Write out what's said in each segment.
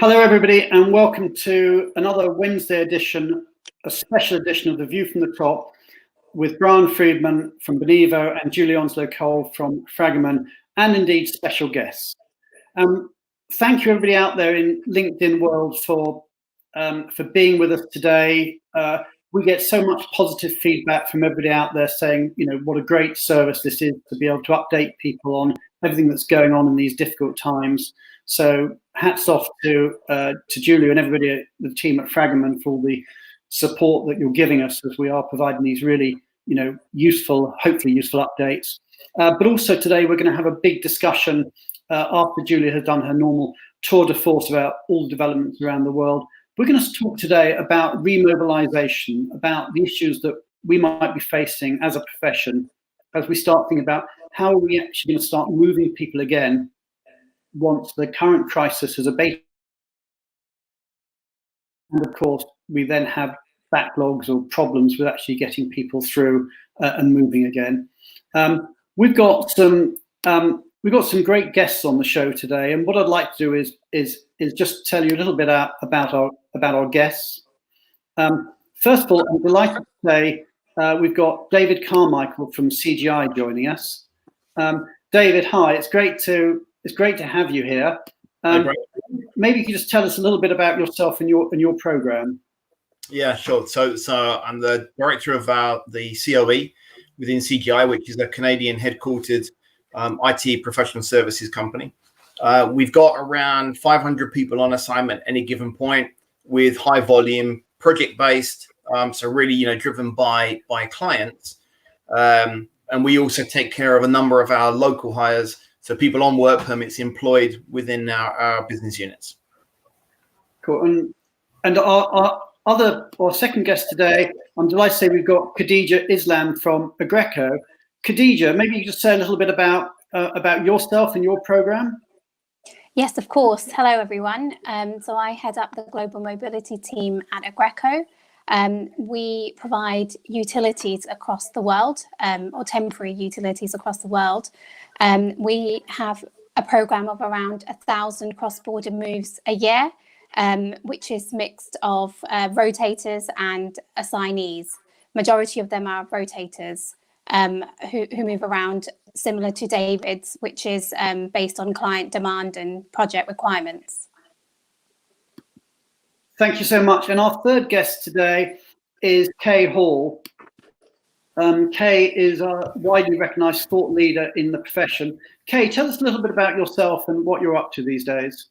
Hello, everybody, and welcome to another Wednesday edition, a special edition of The View from the Top with Brian Friedman from Benivo and Julie Onslow-Cole from Fragomen, and indeed special guests. Thank you, everybody out there in LinkedIn world for being with us today. We get so much positive feedback from everybody out there saying, you know, what a great service this is to be able to update people on everything that's going on in these difficult times. So hats off to Julie and everybody, the team at Fragomen, for all the support that you're giving us as we are providing these really, you know, useful, hopefully useful updates. But also today we're going to have a big discussion after Julie has done her normal tour de force about all the developments around the world. We're going to talk today about remobilization, about the issues that we might be facing as a profession as we start thinking about how are we actually going to start moving people again once the current crisis has abated. And of course, we then have backlogs or problems with actually getting people through and moving again. We've got some great guests on the show today, and what I'd like to do is just tell you a little bit about our guests. First of all, I'm delighted to say we've got David Carmichael from CGI joining us. David, hi. It's great to have you here. Maybe you could just tell us a little bit about yourself and your program. Yeah, sure. So I'm the director of the COE within CGI, which is a Canadian headquartered IT professional services company. We've got around 500 people on assignment at any given point, with high volume, project based. So really, you know, driven by clients. And we also take care of a number of our local hires. So people on work permits employed within our business units. Cool. And our second guest today, I'm delighted to say we've got Khadeeja Islam from Aggreko. Khadeeja, maybe you just say a little bit about yourself and your program. Yes, of course. Hello, everyone. So I head up the global mobility team at Aggreko. We provide utilities across the world, or temporary utilities across the world. We have a program of around 1,000 cross-border moves a year, which is mixed of rotators and assignees. Majority of them are rotators who move around, similar to David's, which is based on client demand and project requirements. Thank you so much. And our third guest today is Kay Hall. Kay is a widely recognised thought leader in the profession. Kay, tell us a little bit about yourself and what you're up to these days.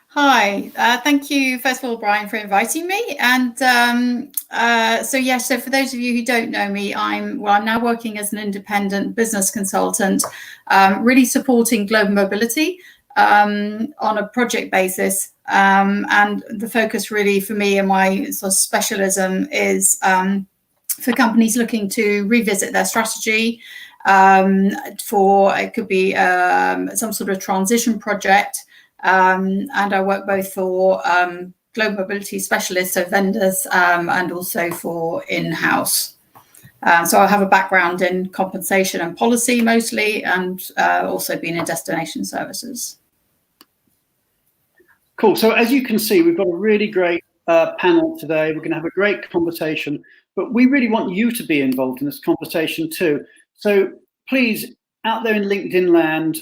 Hi, thank you, first of all, Brian, for inviting me. And so for those of you who don't know me, I'm now working as an independent business consultant, really supporting global mobility on a project basis. And the focus really for me and my sort of specialism is for companies looking to revisit their strategy for, it could be some sort of transition project. And I work both for global mobility specialists, so vendors, and also for in-house. So I have a background in compensation and policy mostly, and also been in destination services. Cool. So as you can see, we've got a really great panel today. We're going to have a great conversation, but we really want you to be involved in this conversation too. So please, out there in LinkedIn land,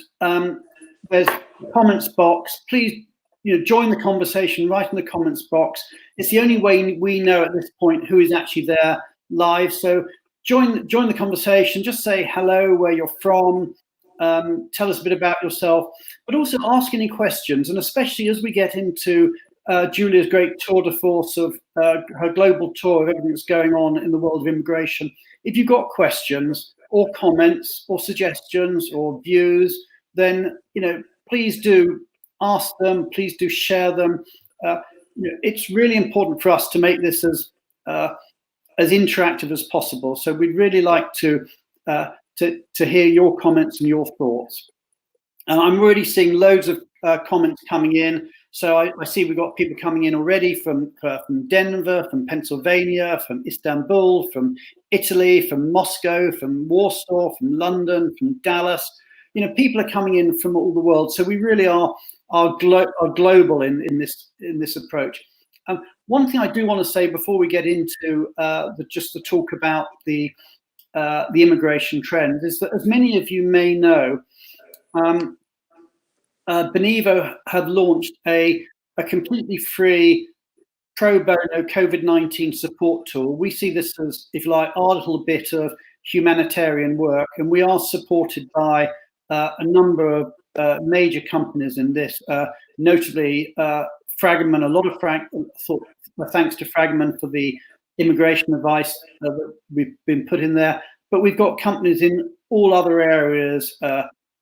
there's a comments box. Please, you know, join the conversation, write in the comments box. It's the only way we know at this point who is actually there live. So join the conversation. Just say hello, where you're from. Tell us a bit about yourself, but also ask any questions. And especially as we get into Julia's great tour de force of her global tour of everything that's going on in the world of immigration. If you've got questions or comments or suggestions or views, then, you know, please do ask them. Please do share them. You know, it's really important for us to make this as interactive as possible. So we'd really like to hear your comments and your thoughts. I'm already seeing loads of comments coming in. So I see we've got people coming in already from Denver, from Pennsylvania, from Istanbul, from Italy, from Moscow, from Warsaw, from London, from Dallas. You know, people are coming in from all the world. So we really are are global in this approach. One thing I do want to say before we get into just to talk about the immigration trend is that, as many of you may know, Benivo have launched a completely free Pro-Bono COVID-19 support tool. We see this as, if you like, our little bit of humanitarian work, and we are supported by a number of major companies in this, notably Fragomen. A lot of thanks to Fragomen for the immigration advice that we've been put in there. But we've got companies in all other areas,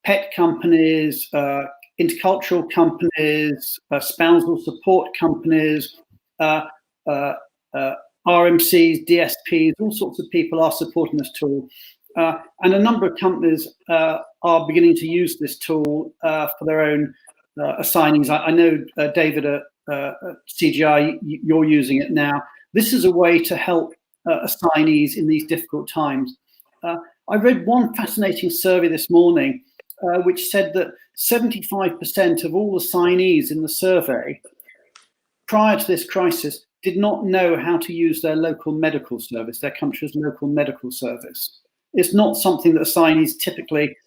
pet companies, intercultural companies, spousal support companies, RMCs, DSPs, all sorts of people are supporting this tool. And a number of companies are beginning to use this tool for their own assignees. I know, David, at CGI, you're using it now. This is a way to help assignees in these difficult times. I read one fascinating survey this morning, which said that 75% of all assignees in the survey prior to this crisis did not know how to use their local medical service, their country's local medical service. It's not something that assignees typically,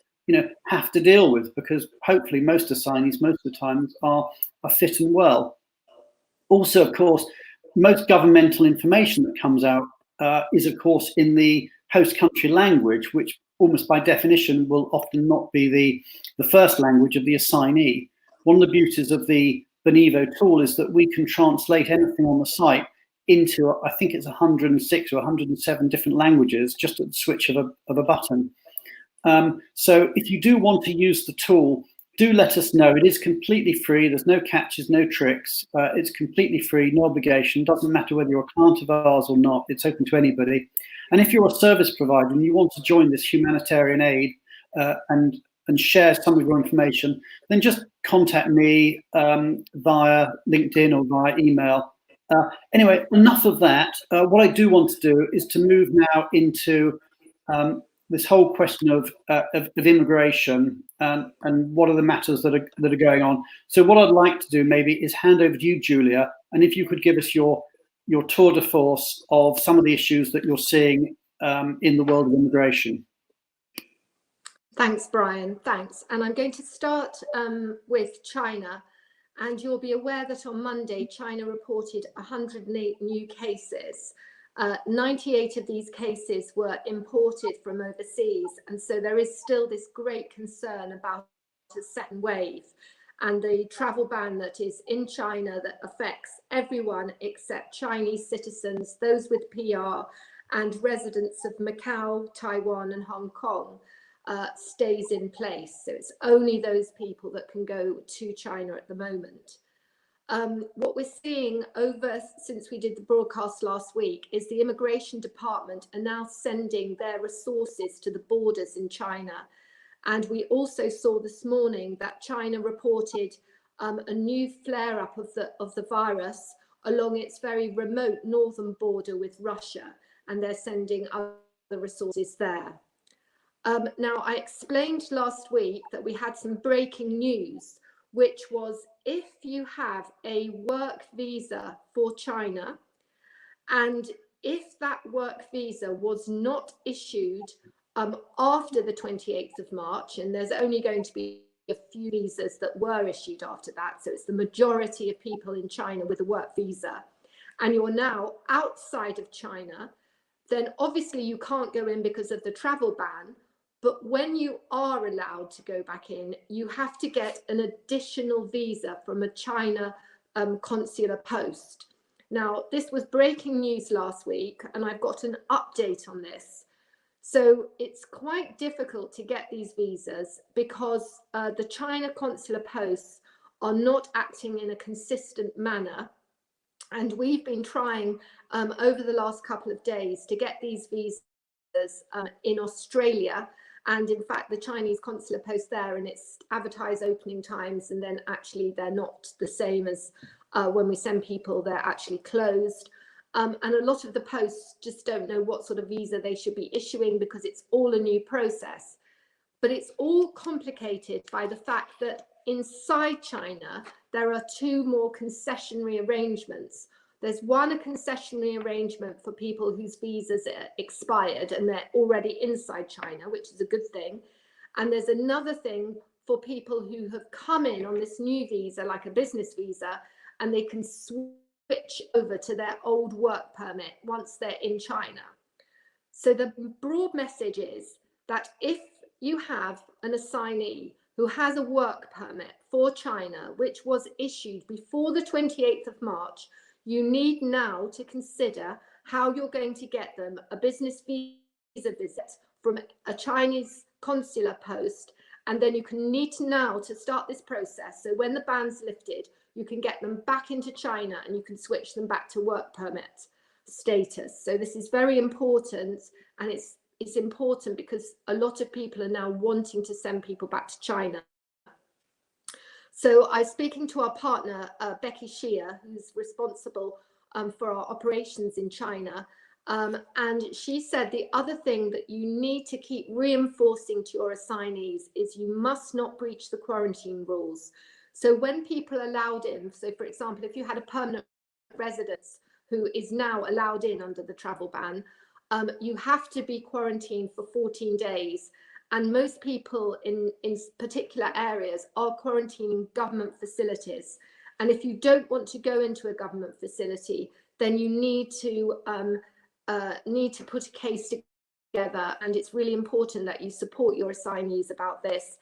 have to deal with, because hopefully most assignees, most of the time, are fit and well. Also, of course, most governmental information that comes out is, of course, in the host country language, which almost by definition will often not be the first language of the assignee. One of the beauties of the Benivo tool is that we can translate anything on the site into, I think it's 106 or 107 different languages just at the switch of a button. So if you do want to use the tool, do let us know. It is completely free. There's no catches, no tricks. It's completely free, no obligation. Doesn't matter whether you're a client of ours or not. It's open to anybody. And if you're a service provider and you want to join this humanitarian aid and share some of your information, then just contact me via LinkedIn or via email. Anyway, enough of that. What I do want to do is to move now into this whole question of immigration and what are the matters that are going on. So what I'd like to do maybe is hand over to you, Julia, and if you could give us your tour de force of some of the issues that you're seeing in the world of immigration. Thanks, Brian. Thanks. And I'm going to start with China. And you'll be aware that on Monday, China reported 108 new cases. 98 of these cases were imported from overseas. And so there is still this great concern about a second wave and the travel ban that is in China that affects everyone except Chinese citizens, those with PR, and residents of Macau, Taiwan, and Hong Kong. Stays in place. So it's only those people that can go to China at the moment. What we're seeing since we did the broadcast last week is the Immigration Department are now sending their resources to the borders in China. And we also saw this morning that China reported a new flare-up of the virus along its very remote northern border with Russia, and they're sending other resources there. Now, I explained last week that we had some breaking news, which was if you have a work visa for China, and if that work visa was not issued after the 28th of March, and there's only going to be a few visas that were issued after that, so it's the majority of people in China with a work visa, and you're now outside of China, then obviously you can't go in because of the travel ban. But when you are allowed to go back in, you have to get an additional visa from a China consular post. Now, this was breaking news last week, and I've got an update on this. So it's quite difficult to get these visas because the China consular posts are not acting in a consistent manner. And we've been trying over the last couple of days to get these visas in Australia. And in fact, the Chinese consular post there, and it's advertised opening times, and then actually they're not the same as when we send people, they're actually closed. And a lot of the posts just don't know what sort of visa they should be issuing because it's all a new process. But it's all complicated by the fact that inside China, there are two more concessionary arrangements. There's one, a concessionary arrangement for people whose visas are expired and they're already inside China, which is a good thing. And there's another thing for people who have come in on this new visa, like a business visa, and they can switch over to their old work permit once they're in China. So the broad message is that if you have an assignee who has a work permit for China, which was issued before the 28th of March, you need now to consider how you're going to get them a business visa visit from a Chinese consular post, and then you can need now to start this process. So when the ban's lifted, you can get them back into China and you can switch them back to work permit status. So this is very important, and it's important because a lot of people are now wanting to send people back to China. So I'm speaking to our partner, Becky Shia, who's responsible for our operations in China. And she said the other thing that you need to keep reinforcing to your assignees is you must not breach the quarantine rules. So when people are allowed in, so for example, if you had a permanent resident who is now allowed in under the travel ban, you have to be quarantined for 14 days. And most people in particular areas are quarantining government facilities. And if you don't want to go into a government facility, then you need to put a case together. And it's really important that you support your assignees about this.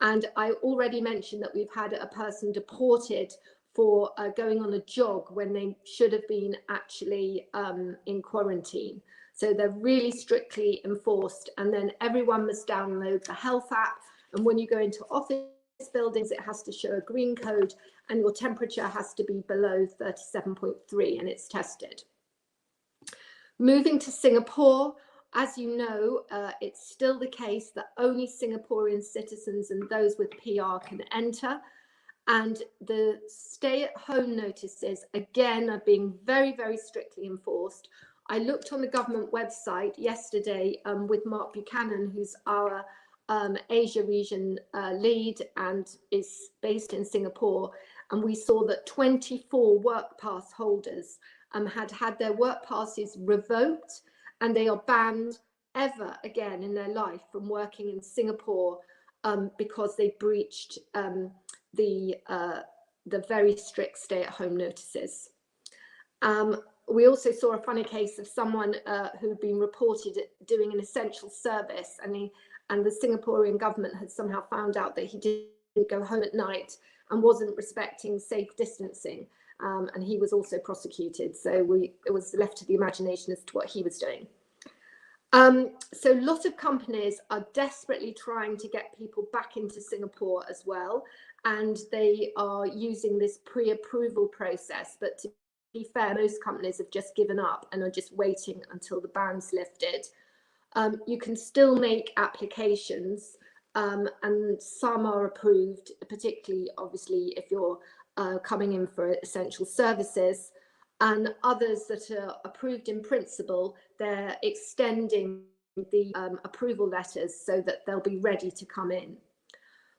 And I already mentioned that we've had a person deported for going on a jog when they should have been actually in quarantine. So they're really strictly enforced, and then everyone must download the health app. And when you go into office buildings, it has to show a green code, and your temperature has to be below 37.3, and it's tested. Moving to Singapore, as you know, it's still the case that only Singaporean citizens and those with PR can enter. And the stay-at-home notices, again, are being very, very strictly enforced. I looked on the government website yesterday with Mark Buchanan, who's our Asia region lead and is based in Singapore. And we saw that 24 work pass holders had their work passes revoked, and they are banned ever again in their life from working in Singapore because they breached the very strict stay-at-home notices. We also saw a funny case of someone who'd been reported doing an essential service, and the Singaporean government had somehow found out that he didn't go home at night and wasn't respecting safe distancing, and he was also prosecuted. So it was left to the imagination as to what he was doing. So a lot of companies are desperately trying to get people back into Singapore as well, and they are using this pre-approval process, but to be fair, most companies have just given up and are just waiting until the ban's lifted. You can still make applications, and some are approved, particularly obviously if you're coming in for essential services, and others that are approved in principle, they're extending the approval letters so that they'll be ready to come in.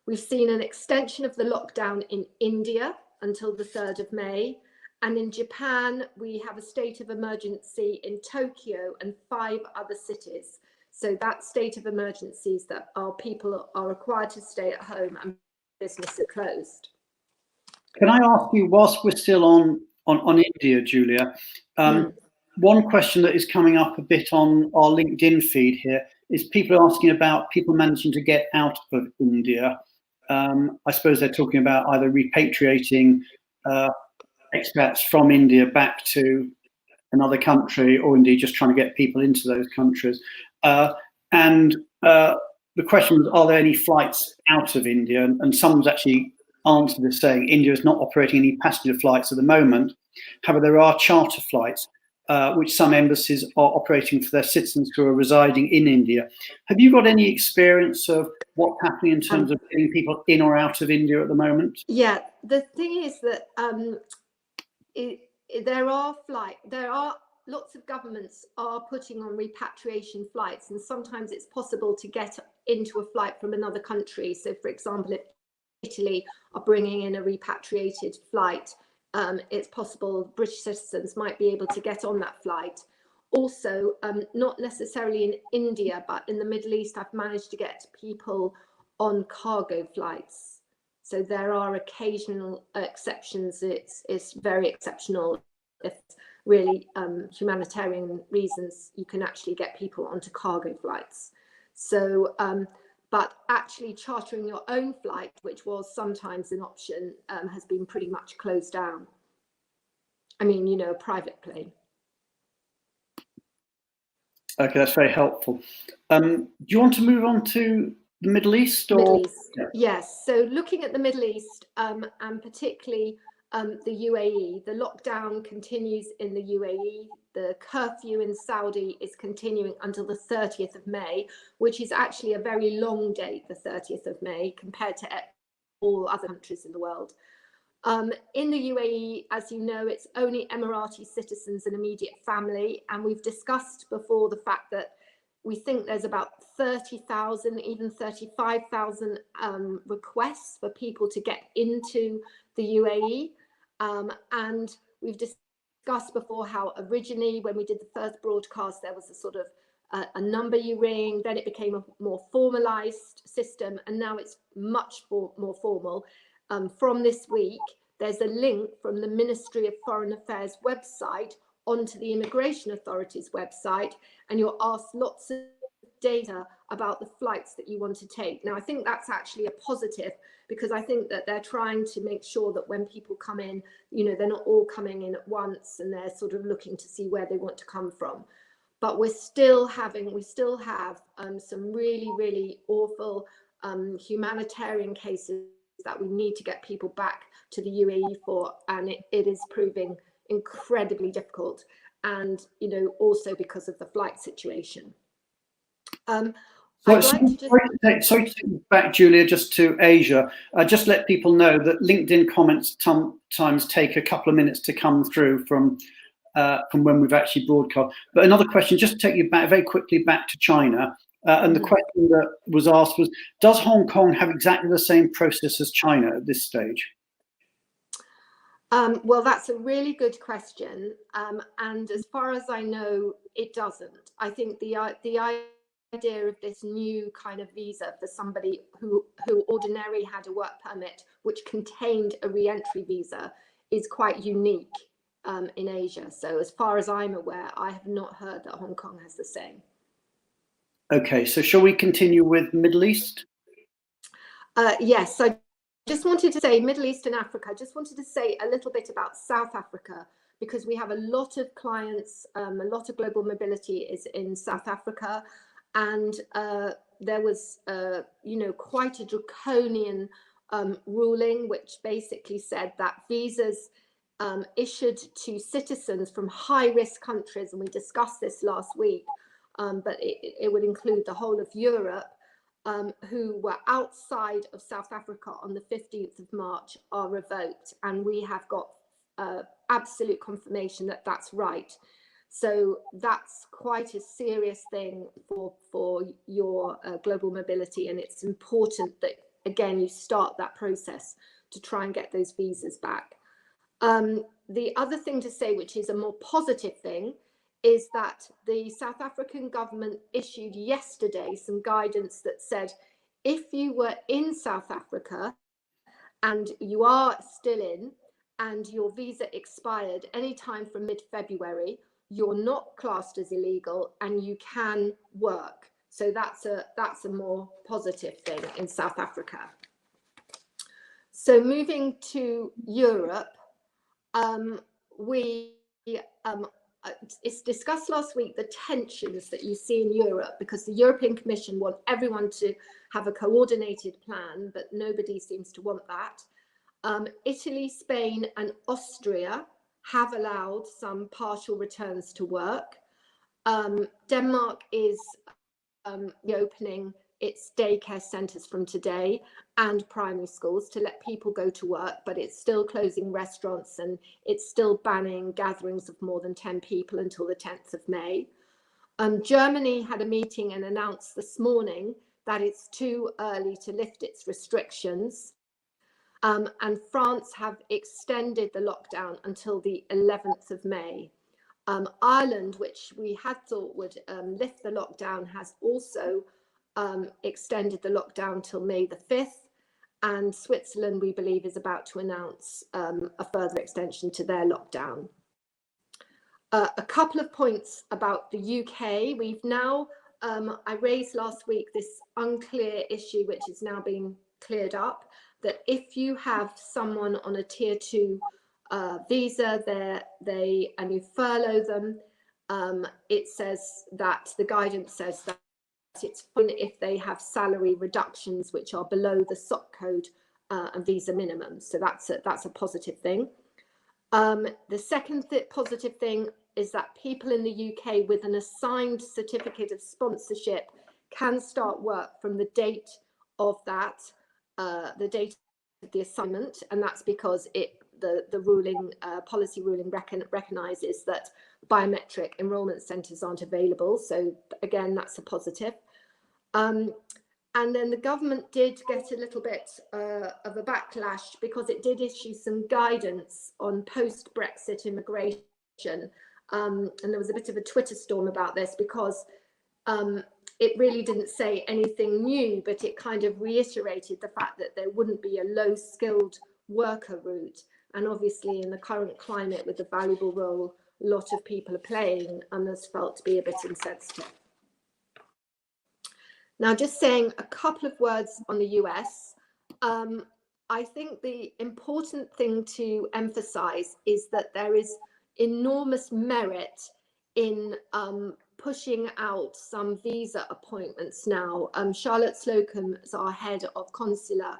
We've seen an extension of the lockdown in India until the 3rd of May. And in Japan, we have a state of emergency in Tokyo and 5 other cities. So that state of emergency is that our people are required to stay at home and businesses are closed. Can I ask you, whilst we're still on India, Julia, one question that is coming up a bit on our LinkedIn feed here is people asking about people managing to get out of India. I suppose they're talking about either repatriating expats from India back to another country, or indeed just trying to get people into those countries. And the question was, are there any flights out of India? And someone's actually answered this saying India is not operating any passenger flights at the moment. However, there are charter flights, which some embassies are operating for their citizens who are residing in India. Have you got any experience of what's happening in terms of getting people in or out of India at the moment? Yeah, the thing is that there are lots of governments are putting on repatriation flights, and sometimes it's possible to get into a flight from another country. So for example, if Italy are bringing in a repatriated flight, it's possible British citizens might be able to get on that flight. Also, not necessarily in India, but in the Middle East, I've managed to get people on cargo flights. So there are occasional exceptions. It's very exceptional. If really humanitarian reasons, you can actually get people onto cargo flights. So, but actually chartering your own flight, which was sometimes an option, has been pretty much closed down. I mean, you know, a private plane. Okay, that's very helpful. Do you want to move on to the Middle East? Or? Middle East, Yeah. yes. So looking at the Middle East, and particularly the UAE, the lockdown continues in the UAE. The curfew in Saudi is continuing until the 30th of May, which is actually a very long date, the 30th of May, compared to all other countries in the world. In the UAE, as you know, it's only Emirati citizens and immediate family. And we've discussed before the fact that we think there's about 30,000, even 35,000 requests for people to get into the UAE. And we've discussed before how originally, when we did the first broadcast, there was a sort of a number you ring, then it became a more formalized system, and now it's much more formal. From this week, there's a link from the Ministry of Foreign Affairs website onto the Immigration Authority's website, and you're asked lots of data about the flights that you want to take. Now, I think that's actually a positive, because I think that they're trying to make sure that when people come in, you know, they're not all coming in at once, and they're sort of looking to see where they want to come from. But we still have some really, really awful humanitarian cases that we need to get people back to the UAE for, and it is proving incredibly difficult, and you know, also because of the flight situation. Sorry to take you back, Julia, just to Asia. Just let people know that LinkedIn comments sometimes take a couple of minutes to come through from when we've actually broadcast. But another question, just to take you back very quickly back to China. And the question that was asked was, does Hong Kong have exactly the same process as China at this stage? Well, that's a really good question. And as far as I know, it doesn't. I think the idea of this new kind of visa for somebody who ordinarily had a work permit, which contained a re-entry visa, is quite unique in Asia. So as far as I'm aware, I have not heard that Hong Kong has the same. Okay, so shall we continue with Middle East? Yes, I just wanted to say Middle East and Africa. I just wanted to say a little bit about South Africa, because we have a lot of clients, a lot of global mobility is in South Africa. And there was, you know, quite a draconian ruling, which basically said that visas issued to citizens from high-risk countries, and we discussed this last week, but it would include the whole of Europe, who were outside of South Africa on the 15th of March are revoked. And we have got absolute confirmation that that's right. So that's quite a serious thing for your global mobility. And it's important that, again, you start that process to try and get those visas back. The other thing to say, which is a more positive thing, is that the South African government issued yesterday some guidance that said, if you were in South Africa and you are still in, and your visa expired anytime from mid-February, you're not classed as illegal and you can work. So that's a more positive thing in South Africa. So moving to Europe, it's discussed last week, the tensions that you see in Europe, because the European Commission want everyone to have a coordinated plan, but nobody seems to want that. Italy, Spain and Austria have allowed some partial returns to work. Denmark is reopening its daycare centres from today and primary schools to let people go to work, but it's still closing restaurants and it's still banning gatherings of more than 10 people until the 10th of May. Germany had a meeting and announced this morning that it's too early to lift its restrictions. And France have extended the lockdown until the 11th of May. Ireland, which we had thought would lift the lockdown, has also extended the lockdown till May the 5th. And Switzerland, we believe, is about to announce a further extension to their lockdown. A couple of points about the UK. We've now, I raised last week this unclear issue, which is now being cleared up, that if you have someone on a tier 2 visa and you furlough them, it says that the guidance says that it's fine if they have salary reductions which are below the SOC code and visa minimum. So that's a positive thing. The second positive thing is that people in the UK with an assigned certificate of sponsorship can start work from the date of that, the date of the assignment, and that's because the ruling policy ruling recognises that biometric enrolment centres aren't available. So again, that's a positive. And then the government did get a little bit of a backlash because it did issue some guidance on post-Brexit immigration. And there was a bit of a Twitter storm about this because it really didn't say anything new, but it kind of reiterated the fact that there wouldn't be a low-skilled worker route. And obviously in the current climate with the valuable role a lot of people are playing, and this felt to be a bit insensitive. Now, just saying a couple of words on the US, I think the important thing to emphasize is that there is enormous merit in pushing out some visa appointments now. Charlotte Slocum is our head of consular,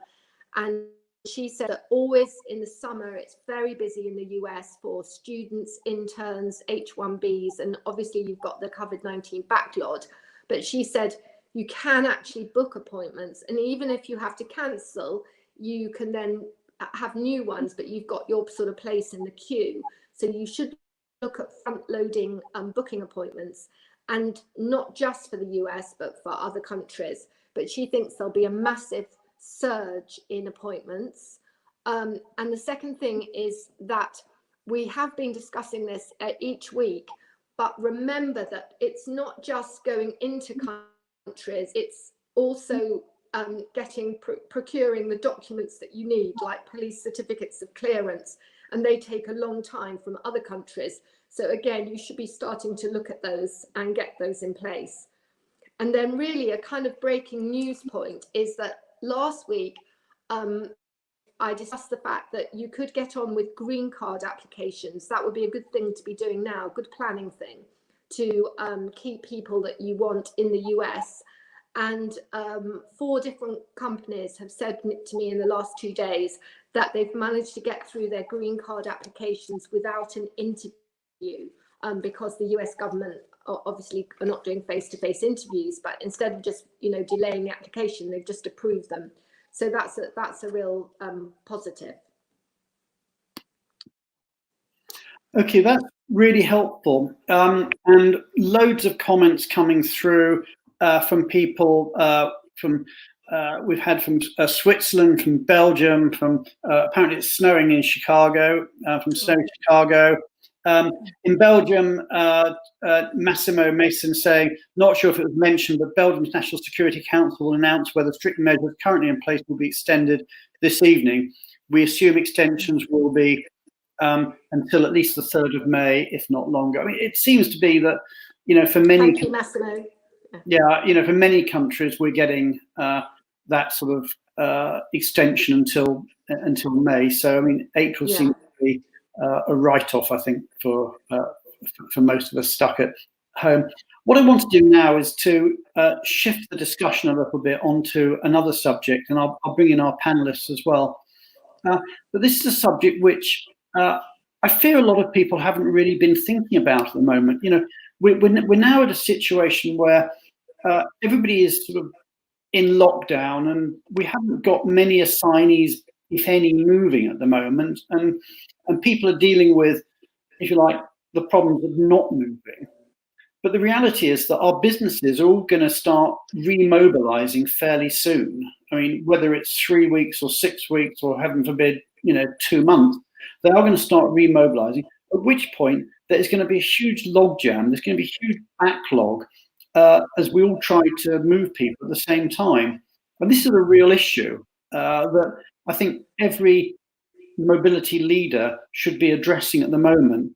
and she said that always in the summer, it's very busy in the US for students, interns, H-1Bs, and obviously you've got the COVID-19 backlog. But she said you can actually book appointments, and even if you have to cancel, you can then have new ones, but you've got your sort of place in the queue. So you should look at front-loading booking appointments, and not just for the US, but for other countries. But she thinks there'll be a massive surge in appointments. And the second thing is that we have been discussing this each week, but remember that it's not just going into countries, it's also procuring the documents that you need, like police certificates of clearance, and they take a long time from other countries. So again, you should be starting to look at those and get those in place. And then really a kind of breaking news point is that last week, I discussed the fact that you could get on with green card applications. That would be a good thing to be doing now, good planning thing to keep people that you want in the US. And 4 different companies have said to me in the last 2 days that they've managed to get through their green card applications without an interview, because the US government obviously are not doing face-to-face interviews, but instead of just delaying the application, they've just approved them. So that's a real positive. Okay, that's really helpful, and loads of comments coming through from people we've had from Switzerland, from Belgium, from apparently it's snowing in Chicago, from snowy Chicago. In Belgium, Massimo Mason saying, not sure if it was mentioned, but Belgium's National Security Council will announce whether strict measures currently in place will be extended this evening. We assume extensions will be until at least the 3rd of May, if not longer. I mean, it seems to be that, for many... Thank you, Massimo. Yeah, for many countries, we're getting that sort of extension until May. So, I mean, April seems to be a write-off, I think, for most of us stuck at home. What I want to do now is to shift the discussion a little bit onto another subject, and I'll bring in our panelists as well. But this is a subject which I fear a lot of people haven't really been thinking about at the moment. We're now at a situation where everybody is sort of in lockdown, and we haven't got many assignees, if any, moving at the moment, and people are dealing with, if you like, the problems of not moving. But the reality is that our businesses are all going to start remobilizing fairly soon. I mean, whether it's 3 weeks or 6 weeks or heaven forbid, 2 months, they are going to start remobilizing, at which point there's going to be a huge logjam. There's going to be a huge backlog as we all try to move people at the same time. And this is a real issue that I think every mobility leader should be addressing at the moment.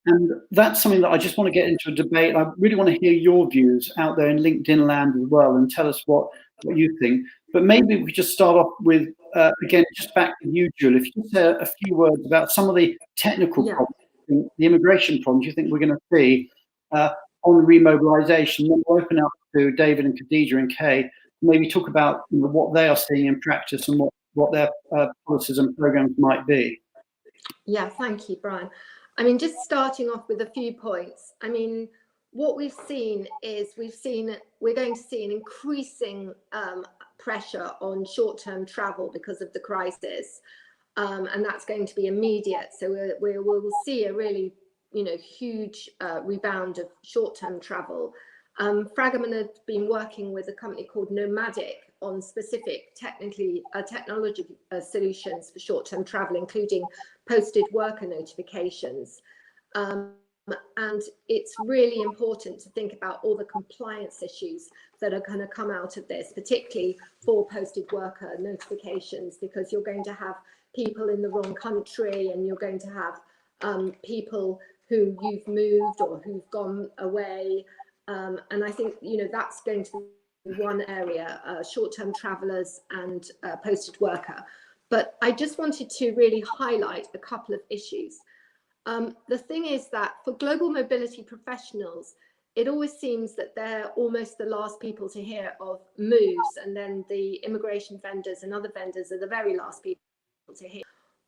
And that's something that I just want to get into a debate. I really want to hear your views out there in LinkedIn land as well, and tell us what you think. But maybe we just start off with, again, just back to you, Julie, if you could say a few words about some of the technical problems, the immigration problems you think we're going to see on remobilization. Then we'll open up to David and Khadeeja and Kay, maybe talk about what they are seeing in practice and what their policies and programs might be. Yeah, thank you, Brian. I mean, just starting off with a few points. I mean, what we've seen is we're going to see an increasing pressure on short-term travel because of the crisis, and that's going to be immediate. So we will see a really, huge rebound of short-term travel. Fragomen had been working with a company called Nomadic on specific technology solutions for short-term travel, including posted worker notifications. And it's really important to think about all the compliance issues that are going to come out of this, particularly for posted worker notifications, because you're going to have people in the wrong country, and you're going to have people who you've moved or who've gone away. And I think, that's going to be one area, short-term travellers and posted worker. But I just wanted to really highlight a couple of issues. The thing is that for global mobility professionals, it always seems that they're almost the last people to hear of moves, and then the immigration vendors and other vendors are the very last people to hear.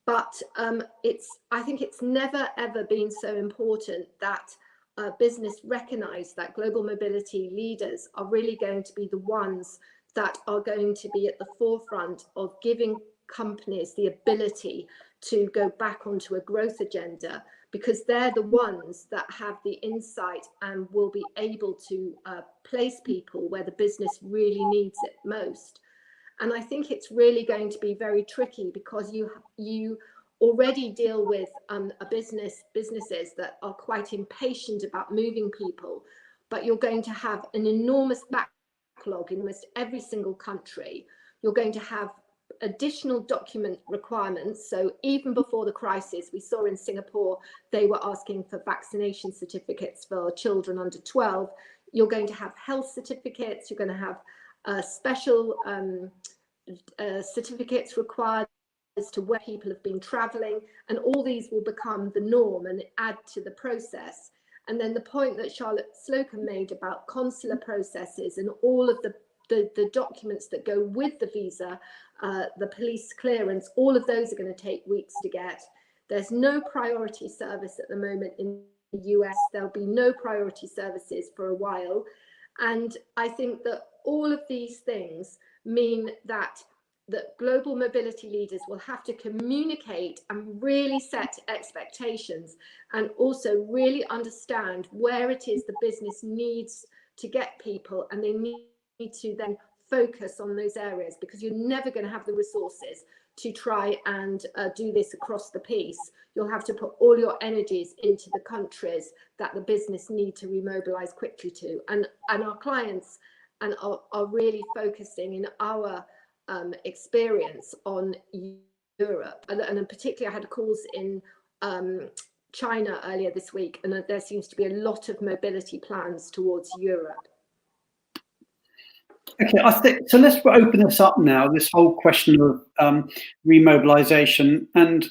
But I think it's never, ever been so important that business recognize that global mobility leaders are really going to be the ones that are going to be at the forefront of giving companies the ability to go back onto a growth agenda, because they're the ones that have the insight and will be able to place people where the business really needs it most. And I think it's really going to be very tricky, because you already deal with businesses that are quite impatient about moving people, but you're going to have an enormous backlog in almost every single country. You're going to have additional document requirements. So even before the crisis, we saw in Singapore, they were asking for vaccination certificates for children under 12. You're going to have health certificates. You're going to have special certificates required as to where people have been traveling, and all these will become the norm and add to the process. And then the point that Charlotte Slocum made about consular processes and all of the documents that go with the visa, the police clearance, all of those are going to take weeks to get. There's no priority service at the moment in the US. There'll be no priority services for a while. And I think that all of these things mean that global mobility leaders will have to communicate and really set expectations, and also really understand where it is the business needs to get people, and they need to then focus on those areas, because you're never going to have the resources to try and do this across the piece. You'll have to put all your energies into the countries that the business need to remobilize quickly to. And our clients are really focusing in our experience on Europe, and particularly I had calls in China earlier this week, and there seems to be a lot of mobility plans towards Europe. Okay, I think so. Let's open this up now. This whole question of remobilization, and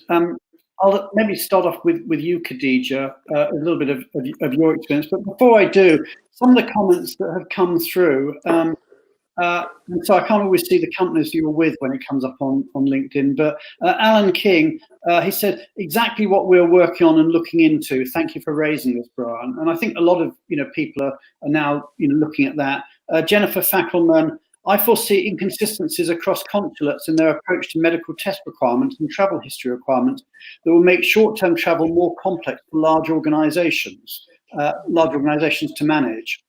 I'll maybe start off with you, Khadeeja, a little bit of your experience. But before I do, some of the comments that have come through. And so I can't always see the companies you were with when it comes up on LinkedIn, but Alan King, he said exactly what we're working on and looking into. Thank you for raising this, Brian. And I think a lot of people are now looking at that. Jennifer Fackelman, I foresee inconsistencies across consulates in their approach to medical test requirements and travel history requirements that will make short-term travel more complex for large organisations. large organizations to manage.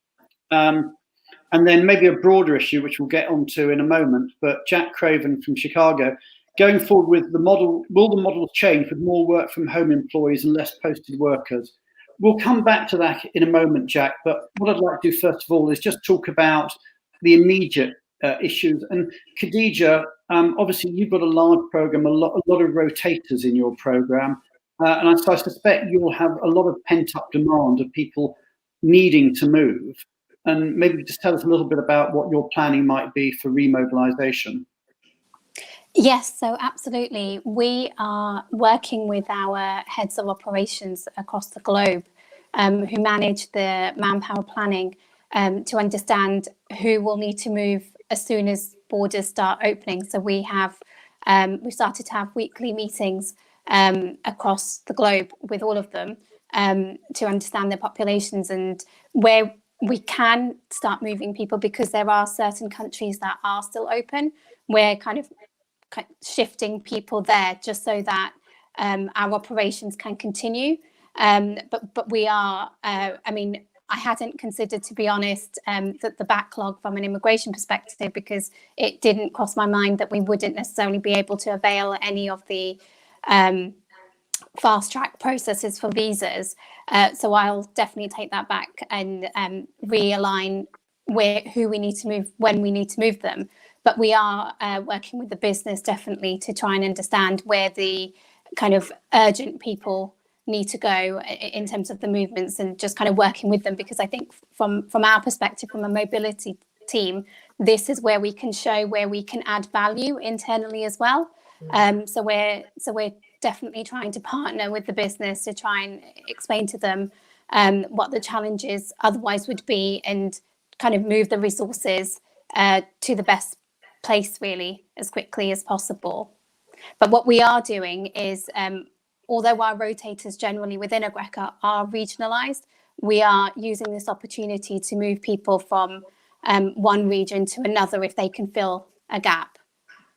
And then maybe a broader issue, which we'll get onto in a moment, but Jack Craven from Chicago, going forward with the model, will the model change with more work from home employees and less posted workers? We'll come back to that in a moment, Jack, but what I'd like to do first of all is just talk about the immediate issues. And Khadeeja, obviously you've got a large program, a lot of rotators in your program, and I suspect you'll have a lot of pent-up demand of people needing to move. And maybe just tell us a little bit about what your planning might be for remobilization. Yes, so absolutely. We are working with our heads of operations across the globe who manage the manpower planning to understand who will need to move as soon as borders start opening. So we started to have weekly meetings across the globe with all of them to understand their populations and where we can start moving people, because there are certain countries that are still open. We're kind of shifting people there just so that our operations can continue. But we are, I mean, I hadn't considered, to be honest, that the backlog from an immigration perspective, because it didn't cross my mind that we wouldn't necessarily be able to avail any of the fast track processes for visas. So I'll definitely take that back and realign who we need to move, when we need to move them. But we are working with the business definitely to try and understand where the kind of urgent people need to go in terms of the movements, and just kind of working with them, because I think from our perspective, from a mobility team, this is where we can show where we can add value internally as well. So we're definitely trying to partner with the business to try and explain to them what the challenges otherwise would be, and kind of move the resources to the best place really as quickly as possible. But what we are doing is, although our rotators generally within Aggreko are regionalized, we are using this opportunity to move people from one region to another if they can fill a gap.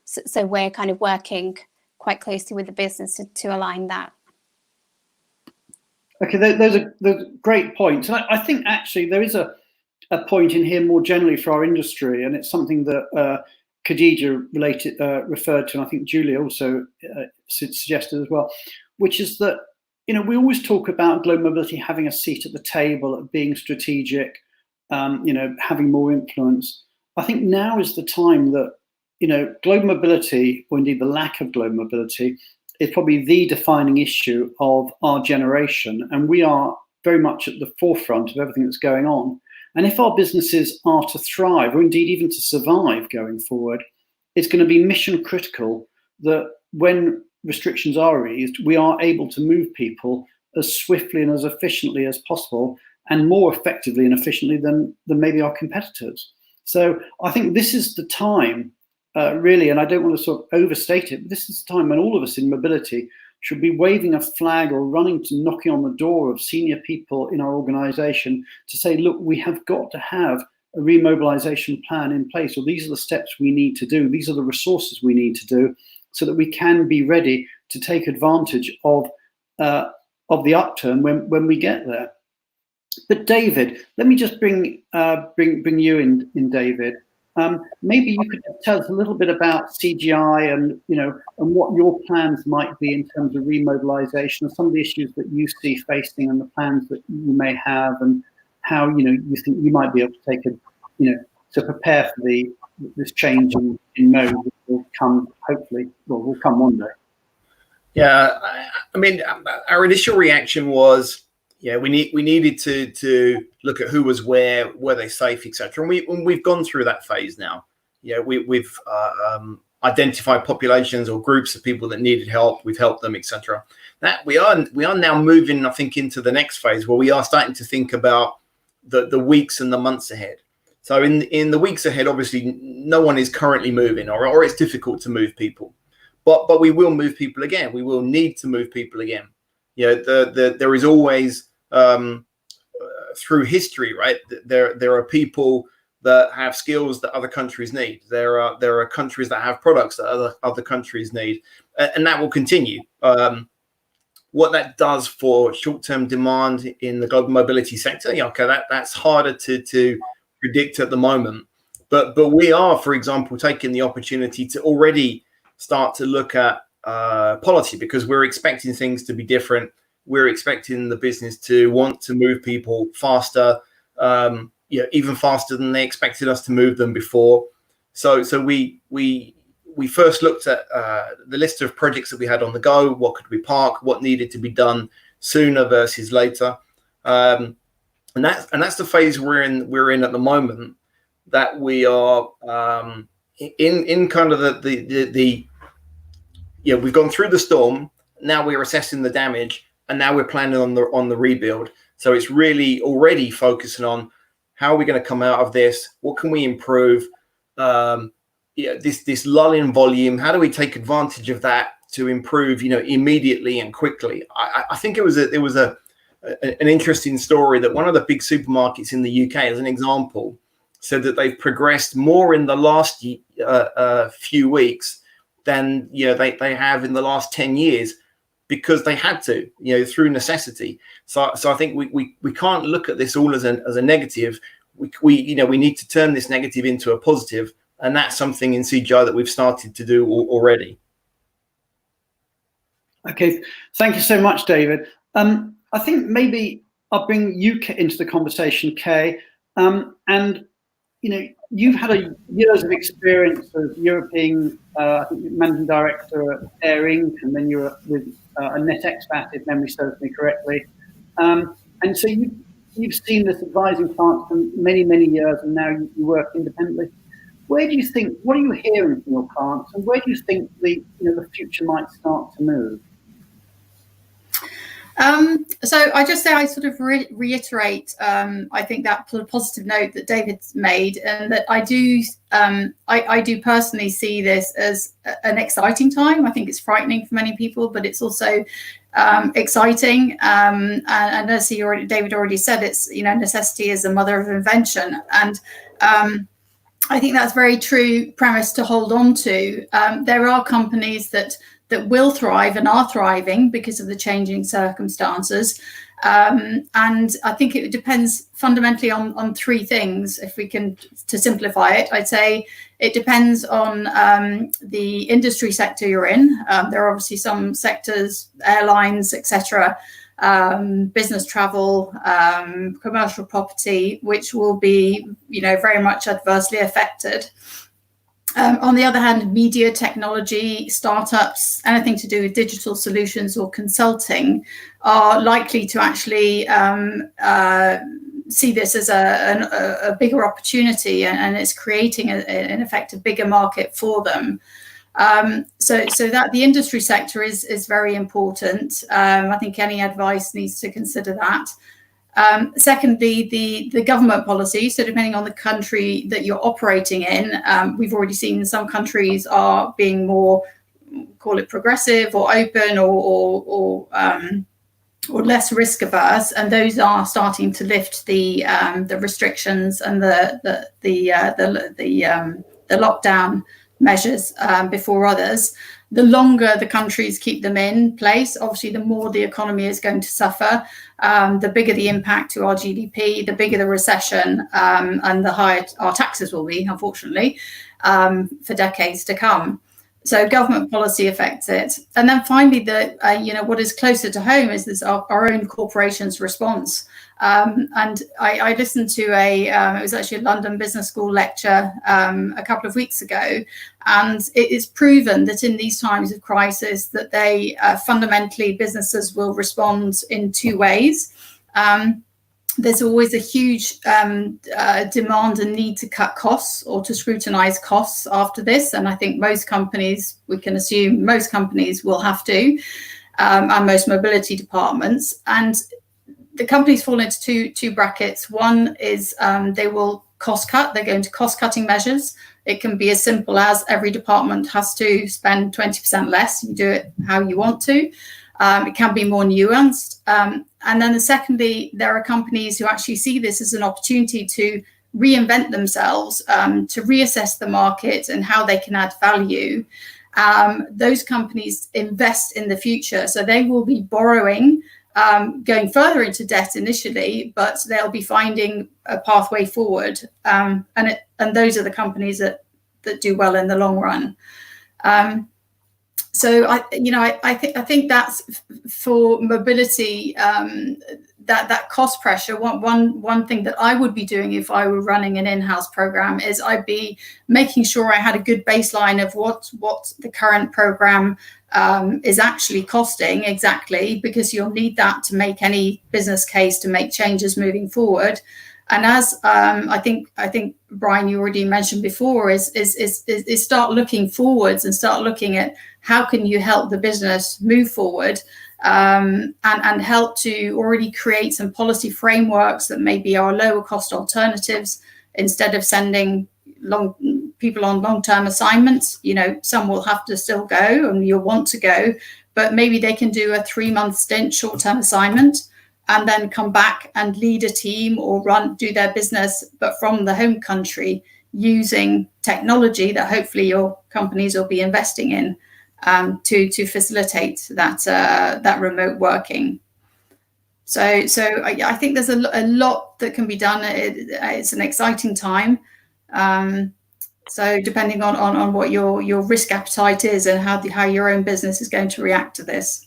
So we're kind of working quite closely with the business to align that. Okay, those are great points. And I think actually there is a point in here more generally for our industry, and it's something that Khadeeja referred to, and I think Julia also suggested as well, which is that, you know, we always talk about global mobility having a seat at the table, being strategic, you know, having more influence. I think now is the time that, you know, global mobility, or indeed the lack of global mobility, is probably the defining issue of our generation. And we are very much at the forefront of everything that's going on. And if our businesses are to thrive, or indeed even to survive going forward, it's going to be mission critical that when restrictions are eased, we are able to move people as swiftly and as efficiently as possible, and more effectively and efficiently than maybe our competitors. So I think this is the time, really, and I don't want to sort of overstate it, but this is the time when all of us in mobility should be waving a flag or running to knocking on the door of senior people in our organization to say, look, we have got to have a remobilization plan in place, or these are the steps we need to do, these are the resources we need to do, so that we can be ready to take advantage of the upturn when we get there. But David, let me just bring you in, David. Maybe you could tell us a little bit about CGI and, you know, and what your plans might be in terms of remobilization, and some of the issues that you see facing, and the plans that you may have, and how, you know, you think you might be able to take to prepare for this change in mode that will come, hopefully, will come one day. Yeah, I mean, our initial reaction was, yeah, we needed to look at who was where, were they safe, etc. And we've gone through that phase now. Yeah, we've identified populations or groups of people that needed help. We've helped them, etc. That we are now moving, I think, into the next phase where we are starting to think about the weeks and the months ahead. So in the weeks ahead, obviously, no one is currently moving, or it's difficult to move people. But we will move people again. We will need to move people again. You know, there is always through history, right? There are people that have skills that other countries need. There are countries that have products that other countries need, and that will continue. what that does for short-term demand in the global mobility sector, okay, that's harder to predict at the moment. But we are, for example, taking the opportunity to already start to look at policy, because we're expecting things to be different. We're expecting the business to want to move people faster, even faster than they expected us to move them before. So we first looked at the list of projects that we had on the go. What could we park? What needed to be done sooner versus later? And that's the phase we're in at the moment. That we are in kind of the we've gone through the storm. Now we're assessing the damage, and now we're planning on the rebuild. So it's really already focusing on how are we going to come out of this? What can we improve? This lull in volume. How do we take advantage of that to improve? Immediately and quickly. I think it was an interesting story that one of the big supermarkets in the UK, as an example, said that they've progressed more in the last few weeks than they have in the last 10 years, because they had to, through necessity. So I think we can't look at this all as a negative. We need to turn this negative into a positive, and that's something in CGI that we've started to do already. Okay, thank you so much, David. I think maybe I'll bring you into the conversation, Kay, and you've had years of experience as European, I think managing director at Air Inc., and then you're with a net expat, if memory serves me correctly. And so you've seen this advising clients for many, many years, and now you work independently. What are you hearing from your clients, and where do you think the future might start to move? So I just say I sort of reiterate, I think that sort of positive note that David's made, and that I do personally see this as an exciting time. I think it's frightening for many people, but it's also exciting. And as David already said, it's necessity is the mother of invention, and I think that's very true premise to hold on to. There are companies that will thrive and are thriving because of the changing circumstances. And I think it depends fundamentally on three things. If we can, to simplify it, I'd say it depends on the industry sector you're in. There are obviously some sectors, airlines, etc., business travel, commercial property, which will be, very much adversely affected. On the other hand, media, technology, startups, anything to do with digital solutions or consulting are likely to actually see this as a bigger opportunity, and it's creating, in effect, a bigger market for them. So that the industry sector is very important. I think any advice needs to consider that. Secondly, the government policy. So depending on the country that you're operating in, we've already seen some countries are being more, call it progressive or open or less risk averse, and those are starting to lift the restrictions and the lockdown measures before others. The longer the countries keep them in place, obviously, the more the economy is going to suffer. The bigger the impact to our GDP, the bigger the recession, and the higher our taxes will be, unfortunately, for decades to come. So government policy affects it. And then finally, what is closer to home is this our own corporation's response. And I listened to it was actually a London Business School lecture a couple of weeks ago, and it is proven that in these times of crisis that they fundamentally businesses will respond in two ways. There's always a huge demand and need to cut costs or to scrutinize costs after this. And I think we can assume most companies will have to, and most mobility departments. And the companies fall into two brackets. One is they will cost cut. They're going to cost cutting measures. It can be as simple as every department has to spend 20% less. You do it how you want to. It can be more nuanced. And then secondly, there are companies who actually see this as an opportunity to reinvent themselves, to reassess the market and how they can add value. those companies invest in the future. So they will be borrowing, going further into debt initially, but they'll be finding a pathway forward. And those are the companies that do well in the long run. So I think that's for mobility, that cost pressure. One thing that I would be doing if I were running an in-house program is I'd be making sure I had a good baseline of what the current program is actually costing exactly, because you'll need that to make any business case to make changes moving forward. And as I think Brian, you already mentioned before, is start looking forwards and start looking at how can you help the business move forward, and help to already create some policy frameworks that maybe are lower cost alternatives instead of sending people on long-term assignments. Some will have to still go and you'll want to go, but maybe they can do a 3-month stint short-term assignment and then come back and lead a team or do their business, but from the home country, using technology that hopefully your companies will be investing in, to facilitate that remote working. So I think there's a lot that can be done. It's an exciting time. So depending on what your risk appetite is and how your own business is going to react to this.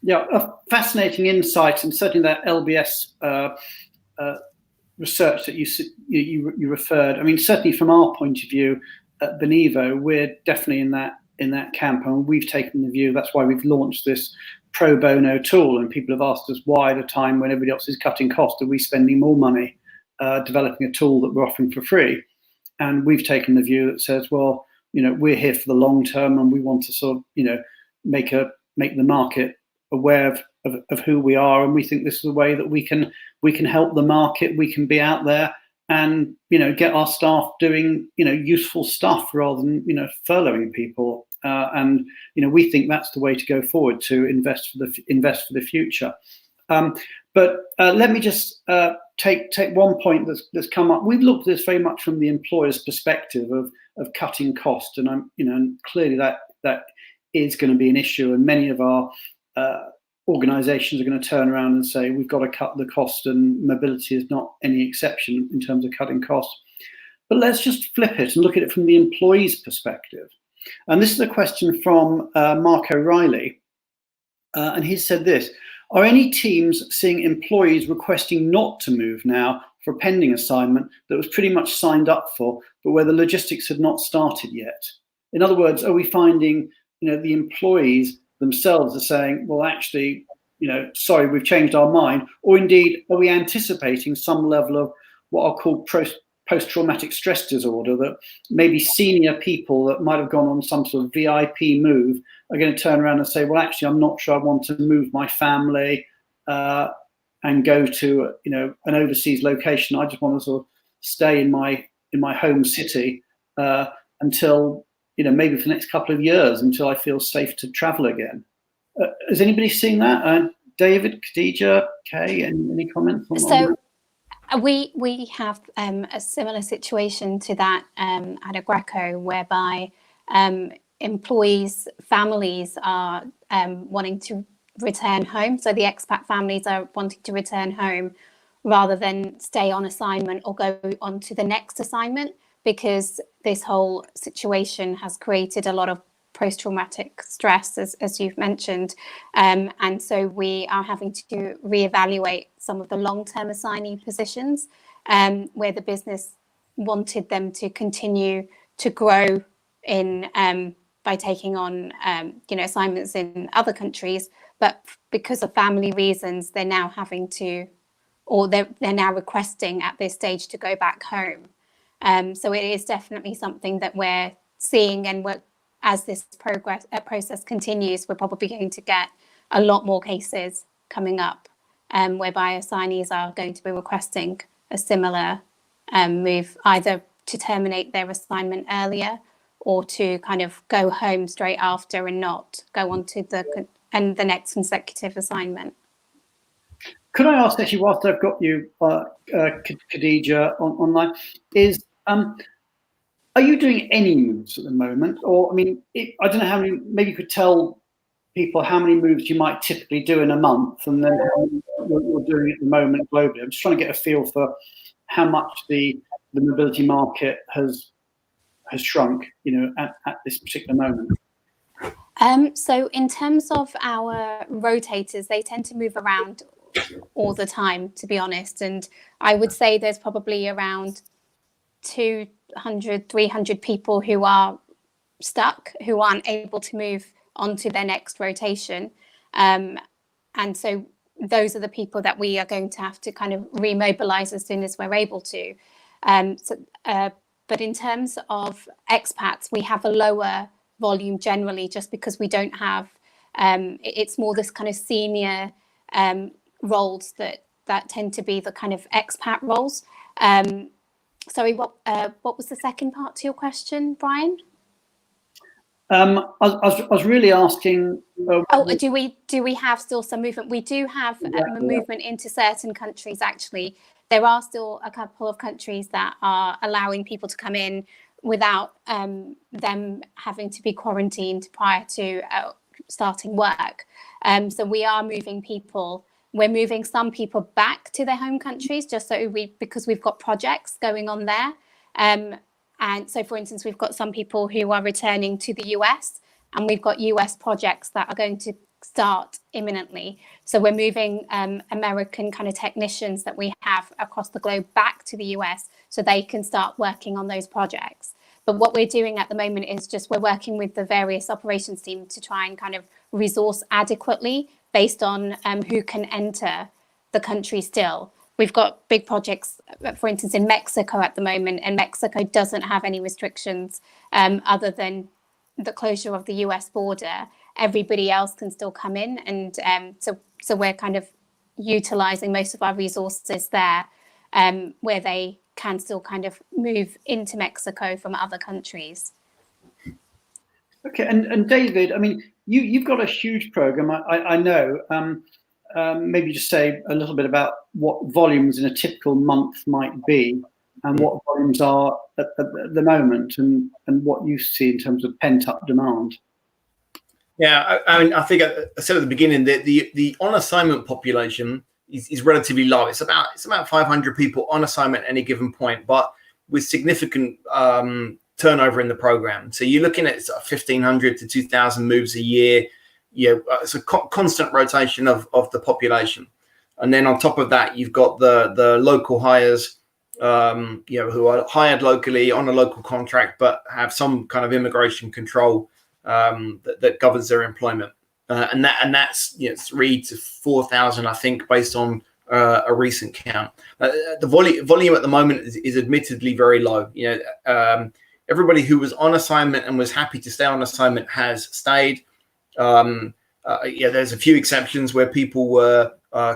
Yeah, a fascinating insight, and certainly that LBS research that you referred. I mean, certainly from our point of view at Benivo, we're definitely in that camp, and we've taken the view. That's why we've launched this Pro-Bono tool, and people have asked us why, at a time when everybody else is cutting costs, are we spending more money developing a tool that we're offering for free? And we've taken the view that says, well, we're here for the long term, and we want to sort of make the market aware of who we are, and we think this is a way that we can help the market. We can be out there and get our staff doing useful stuff rather than furloughing people, and we think that's the way to go forward, to invest for the future. But let me just take one point that's come up. We've looked at this very much from the employer's perspective of cutting cost, and clearly that is going to be an issue, and many of our organizations are going to turn around and say we've got to cut the cost, and mobility is not any exception in terms of cutting costs. But let's just flip it and look at it from the employee's perspective. And this is a question from Mark O'Reilly, and he said this: are any teams seeing employees requesting not to move now for a pending assignment that was pretty much signed up for, but where the logistics had not started yet? In other words, are we finding the employees themselves are saying, well, actually, sorry, we've changed our mind? Or indeed, are we anticipating some level of what I'll call post-traumatic stress disorder, that maybe senior people that might have gone on some sort of VIP move are going to turn around and say, well, actually, I'm not sure I want to move my family and go to an overseas location. I just want to sort of stay in my home city until maybe for the next couple of years, until I feel safe to travel again. Has anybody seen that? David, Khadeeja, Kay, any comments on that? We have a similar situation to that at Aggreko, whereby employees' families are wanting to return home. So the expat families are wanting to return home rather than stay on assignment or go on to the next assignment, because this whole situation has created a lot of post-traumatic stress, as you've mentioned. And so we are having to reevaluate some of the long-term assignee positions, where the business wanted them to continue to grow in by taking on assignments in other countries, but because of family reasons, they're now having to, or they're now requesting at this stage to go back home. So it is definitely something that we're seeing, and as this process continues, we're probably going to get a lot more cases coming up, whereby assignees are going to be requesting a similar move, either to terminate their assignment earlier or to kind of go home straight after and not go on to the next consecutive assignment. Could I ask, actually, whilst I've got you, Khadeeja, online, is Are you doing any moves at the moment? Or, I mean, I don't know how many, maybe you could tell people how many moves you might typically do in a month, and then how many you're doing at the moment globally. I'm just trying to get a feel for how much the mobility market has shrunk, at this particular moment. So in terms of our rotators, they tend to move around all the time, to be honest. And I would say there's probably around 200, 300 people who are stuck, who aren't able to move onto their next rotation. And so those are the people that we are going to have to kind of remobilize as soon as we're able to. But in terms of expats, we have a lower volume generally, just because we don't have, it's more this kind of senior roles that tend to be the kind of expat roles. Sorry, what was the second part to your question, Brian? I was really asking. Do we have still some movement? We do have movement into certain countries. Actually, there are still a couple of countries that are allowing people to come in without them having to be quarantined prior to starting work. So we are moving people. We're moving some people back to their home countries, just because we've got projects going on there. And so, for instance, we've got some people who are returning to the US, and we've got US projects that are going to start imminently. So we're moving American kind of technicians that we have across the globe back to the US so they can start working on those projects. But what we're doing at the moment is just we're working with the various operations teams to try and kind of resource adequately based on who can enter the country still. We've got big projects, for instance, in Mexico at the moment, and Mexico doesn't have any restrictions other than the closure of the US border. Everybody else can still come in, and so we're kind of utilizing most of our resources there, where they can still kind of move into Mexico from other countries. Okay, and David, I mean, you've got a huge program. I know. Maybe just say a little bit about what volumes in a typical month might be, and what volumes are at the moment, and what you see in terms of pent-up demand. Yeah, I mean, I think I said at the beginning that the on assignment population is relatively low. It's about 500 people on assignment at any given point, but with significant turnover in the program. So you're looking at 1,500 to 2,000 moves a year. It's a constant rotation of the population, and then on top of that, you've got the local hires, who are hired locally on a local contract, but have some kind of immigration control that governs their employment, and that's 3,000 to 4,000, I think, based on a recent count. The volume at the moment is admittedly very low. Everybody who was on assignment and was happy to stay on assignment has stayed. There's a few exceptions where people were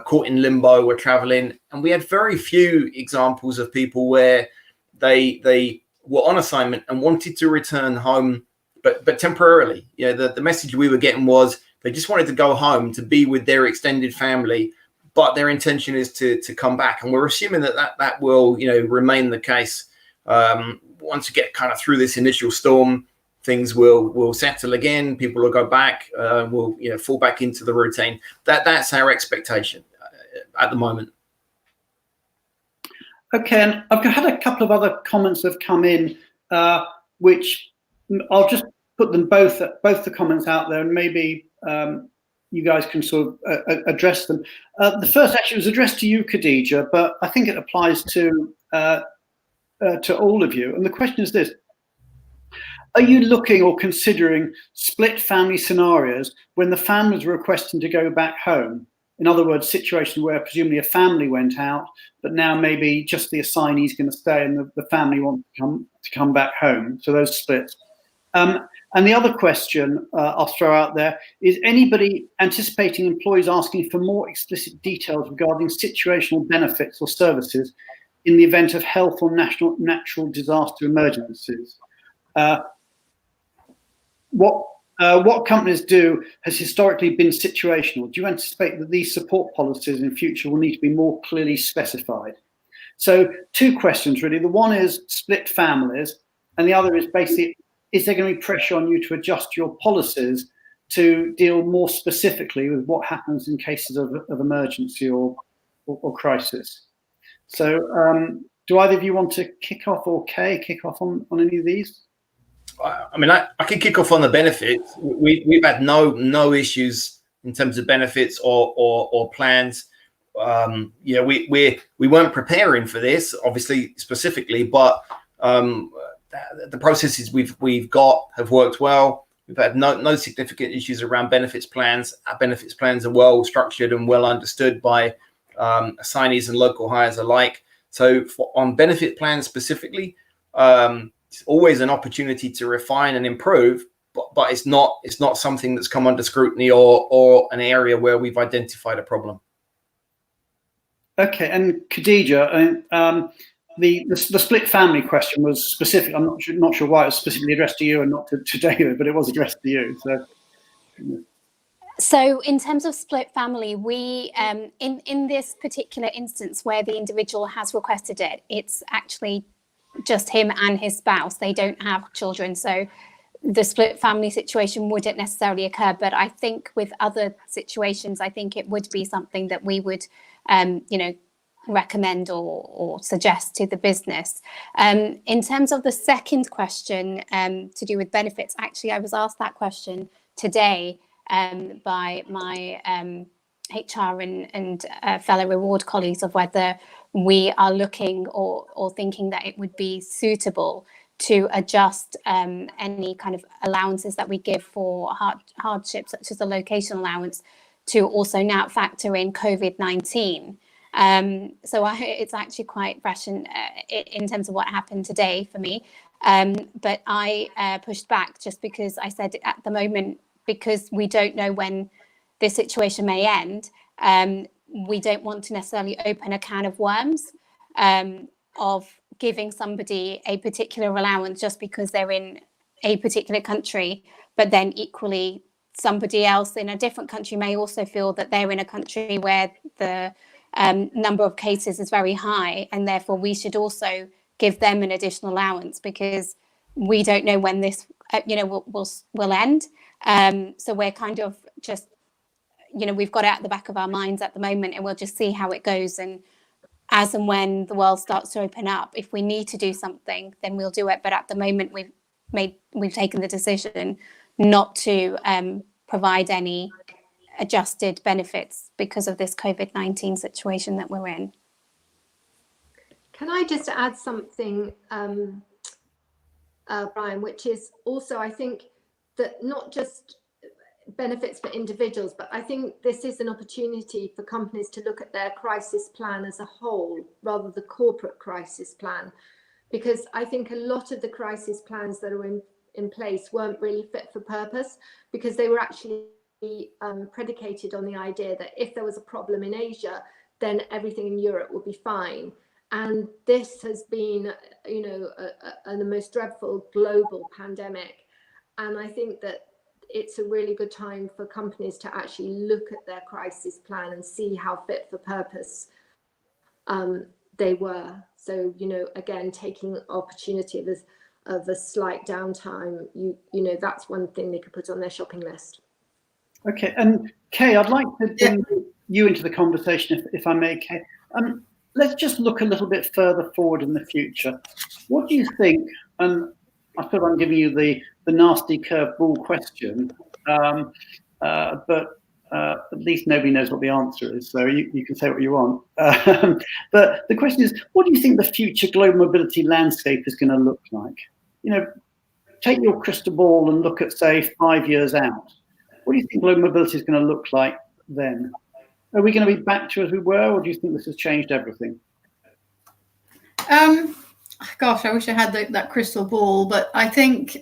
caught in limbo, were traveling, and we had very few examples of people where they were on assignment and wanted to return home, but temporarily. The message we were getting was they just wanted to go home to be with their extended family, but their intention is to come back, and we're assuming that will remain the case. Once you get kind of through this initial storm, things will settle again. People will go back, will fall back into the routine. That's our expectation at the moment. Okay, and I've had a couple of other comments that have come in, which I'll just put them both the comments out there, and maybe you guys can sort of address them. The first actually was addressed to you, Khadeeja, but I think it applies to all of you. And the question is this: are you looking or considering split family scenarios when the families are requesting to go back home? In other words, situations where presumably a family went out, but now maybe just the assignee is going to stay and the family wants to come back home. So those splits. And the other question I'll throw out there is: anybody anticipating employees asking for more explicit details regarding situational benefits or services in the event of health or natural disaster emergencies? What companies do has historically been situational. Do you anticipate that these support policies in future will need to be more clearly specified? So 2 questions really. The one is split families, And the other is basically, is there going to be pressure on you to adjust your policies to deal more specifically with what happens in cases of emergency or crisis? So do either of you want to kick off, or Kay, kick off on any of these? I mean, I can kick off on the benefits. We've had no issues in terms of benefits or plans. We weren't preparing for this, obviously, specifically, but the processes we've got have worked well. We've had no significant issues around benefits plans. Our benefits plans are well structured and well understood by assignees and local hires alike. So on benefit plans specifically, it's always an opportunity to refine and improve, but it's not something that's come under scrutiny or an area where we've identified a problem. Okay, and Khadeeja, the split family question was specific. I'm not sure why it was specifically addressed to you and not to David, but it was addressed to you. So in terms of split family, we in this particular instance where the individual has requested it, it's actually just him and his spouse. They don't have children, so the split family situation wouldn't necessarily occur. But I think with other situations, I think it would be something that we would recommend or suggest to the business. In terms of the second question to do with benefits, actually I was asked that question today by my HR and fellow reward colleagues of whether we are looking or thinking that it would be suitable to adjust any kind of allowances that we give for hardships, such as the location allowance, to also now factor in COVID-19. So it's actually quite fresh in terms of what happened today for me. But I pushed back just because I said at the moment, because we don't know when this situation may end, we don't want to necessarily open a can of worms of giving somebody a particular allowance just because they're in a particular country, but then equally somebody else in a different country may also feel that they're in a country where the number of cases is very high, and therefore we should also give them an additional allowance because we don't know when this will end. So we're kind of just, we've got it at the back of our minds at the moment, and we'll just see how it goes. And as and when the world starts to open up, if we need to do something, then we'll do it. But at the moment, we've taken the decision not to provide any adjusted benefits because of this COVID-19 situation that we're in. Can I just add something, Brian, which is also, I think that not just benefits for individuals, but I think this is an opportunity for companies to look at their crisis plan as a whole rather than the corporate crisis plan, because I think a lot of the crisis plans that are in place weren't really fit for purpose, because they were actually predicated on the idea that if there was a problem in Asia, then everything in Europe would be fine. And this has been, the most dreadful global pandemic. And I think that it's a really good time for companies to actually look at their crisis plan and see how fit for purpose they were. So, again, taking opportunity of a slight downtime, that's one thing they could put on their shopping list. Okay, and Kay, I'd like to bring you into the conversation, if I may, Kay. Let's just look a little bit further forward in the future. What do you think, and I feel I'm giving you the nasty curveball question, but at least nobody knows what the answer is, so you can say what you want. But the question is, what do you think the future global mobility landscape is going to look like? Take your crystal ball and look at, say, 5 years out. What do you think global mobility is going to look like then? Are we going to be back to as we were, or do you think this has changed everything? Gosh, I wish I had that crystal ball, but I think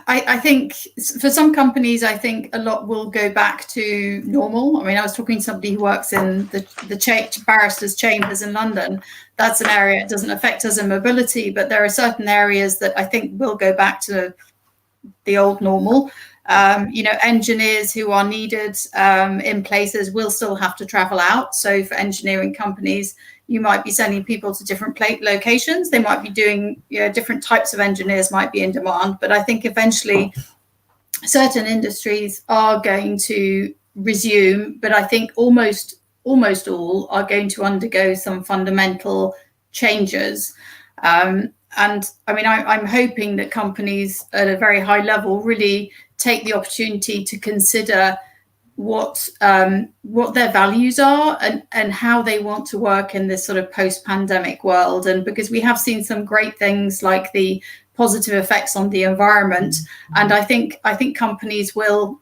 I think for some companies, I think a lot will go back to normal. I mean, I was talking to somebody who works in the barristers' chambers in London. That's an area that doesn't affect us in mobility, but there are certain areas that I think will go back to the old normal. Engineers who are needed in places will still have to travel out. So for engineering companies, you might be sending people to different locations. They might be doing, different types of engineers might be in demand. But I think eventually certain industries are going to resume, but I think almost all are going to undergo some fundamental changes. And I mean, I'm hoping that companies at a very high level really take the opportunity to consider what their values are and how they want to work in this sort of post-pandemic world. And because we have seen some great things like the positive effects on the environment, and I think companies will,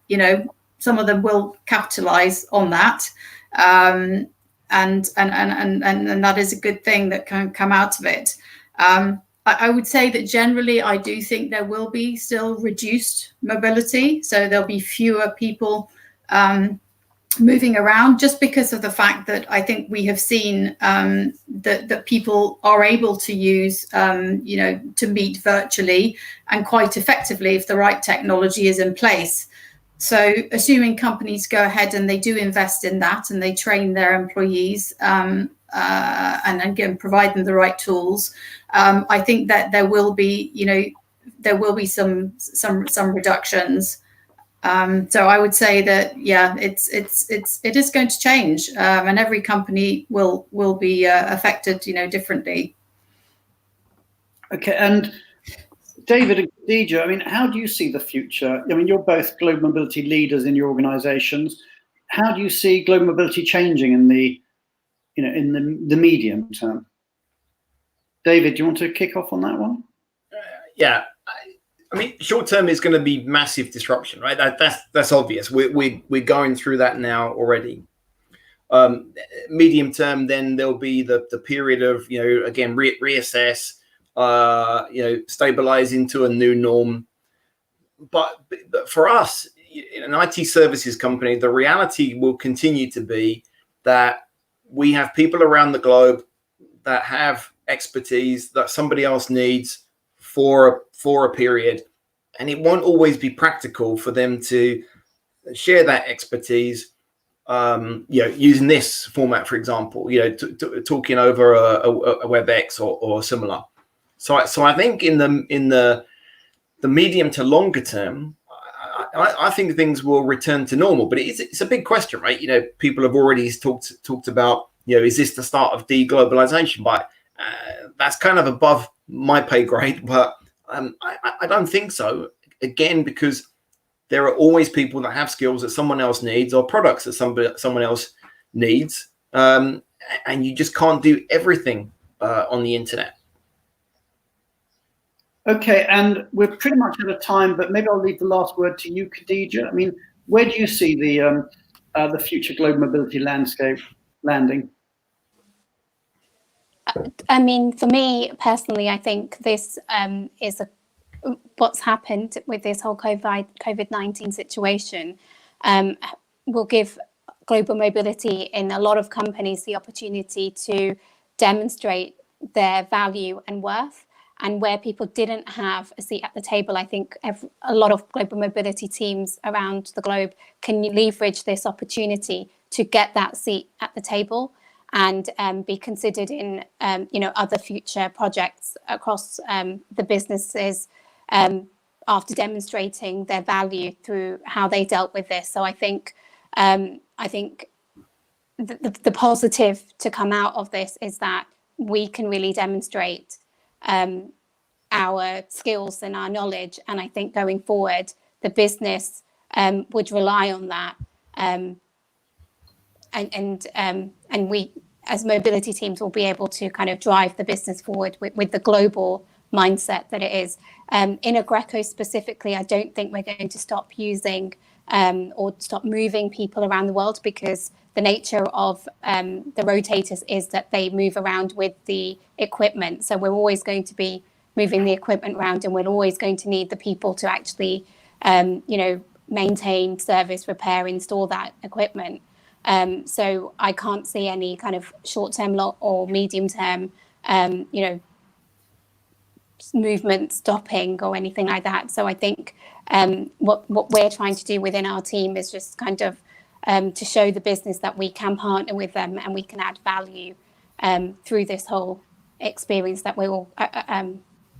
some of them will capitalize on that, and that is a good thing that can come out of it. I would say that generally, I do think there will be still reduced mobility, so there'll be fewer people moving around, just because of the fact that I think we have seen that people are able to use, to meet virtually and quite effectively if the right technology is in place. So assuming companies go ahead and they do invest in that and they train their employees and again provide them the right tools, I think that there will be some reductions. So I would say that it is going to change, and every company will be affected, differently. Okay, and David and Khadeeja, I mean, how do you see the future? I mean, you're both global mobility leaders in your organisations. How do you see global mobility changing in the medium term? David, do you want to kick off on that one? Yeah. I mean, short term is going to be massive disruption, right? That's obvious. We're going through that now already. Medium term, then there'll be the period of, again, reassess, stabilize into a new norm. But for us, an IT services company, the reality will continue to be that we have people around the globe that have expertise that somebody else needs for a period, and it won't always be practical for them to share that expertise, using this format, for example, talking over a WebEx or similar. So I think in the medium to longer term, I think things will return to normal, but it's a big question, right? People have already talked about, is this the start of deglobalization? But that's kind of above my pay grade, but I don't think so. Again, because there are always people that have skills that someone else needs, or products that someone else needs, and you just can't do everything on the internet. Okay, and we're pretty much out of time, but maybe I'll leave the last word to you, Khadeeja. I mean, where do you see the future global mobility landscape landing? I mean, for me personally, I think this is what's happened with this whole COVID-19 situation will give global mobility in a lot of companies the opportunity to demonstrate their value and worth. And where people didn't have a seat at the table, I think a lot of global mobility teams around the globe can leverage this opportunity to get that seat at the table and be considered in other future projects across the businesses after demonstrating their value through how they dealt with this. So I think the positive to come out of this is that we can really demonstrate our skills and our knowledge, and I think going forward the business would rely on that, and we as mobility teams will be able to kind of drive the business forward with the global mindset that it is. In Aggreko specifically, I don't think we're going to stop using or stop moving people around the world, because the nature of the rotators is that they move around with the equipment. So we're always going to be moving the equipment around, and we're always going to need the people to actually, maintain, service, repair, install that equipment. So I can't see any kind of short-term or medium-term, movement stopping or anything like that. So I think what we're trying to do within our team is just kind of to show the business that we can partner with them and we can add value through this whole experience that we're all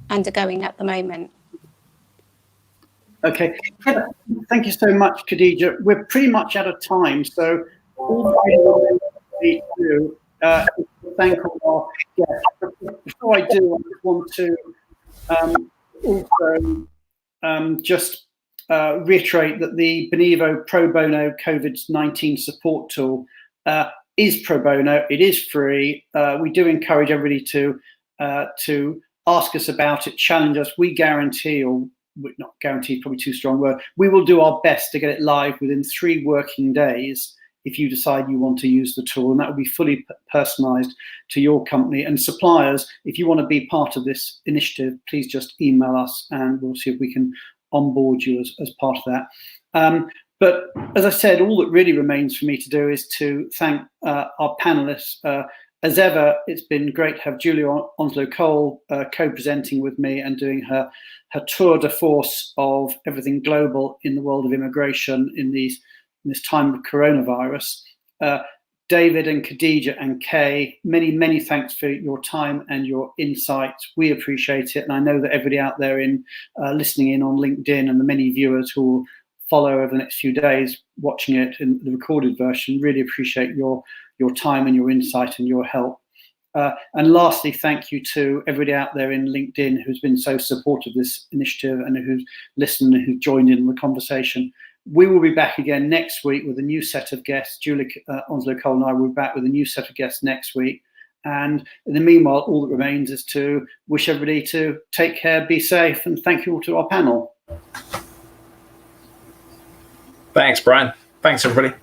undergoing at the moment. Okay, thank you so much, Khadeeja. We're pretty much out of time, so all I need to do is thank all our guests. Before I do, I just want to also just reiterate that the Benivo Pro-Bono COVID-19 support tool is pro bono. It is free. We do encourage everybody to ask us about it, challenge us. We guarantee, or not guarantee, probably too strong word, we will do our best to get it live within 3 working days if you decide you want to use the tool, and that will be fully personalized to your company. And suppliers, if you want to be part of this initiative, please just email us and we'll see if we can onboard you as part of that. But as I said, all that really remains for me to do is to thank our panelists. As ever, it's been great to have Julia Onslow-Cole co-presenting with me and doing her tour de force of everything global in the world of immigration in this time of coronavirus. David and Khadeeja and Kay, many thanks for your time and your insights. We appreciate it, and I know that everybody out there listening in on LinkedIn and the many viewers who will follow over the next few days watching it in the recorded version really appreciate your time and your insight and your help. And lastly, thank you to everybody out there in LinkedIn who's been so supportive of this initiative and who's listened and who's joined in the conversation. We will be back again next week with a new set of guests. Julia Onslow-Cole and I will be back with a new set of guests next week. And in the meanwhile, all that remains is to wish everybody to take care, be safe, and thank you all to our panel. Thanks, Brian. Thanks, everybody.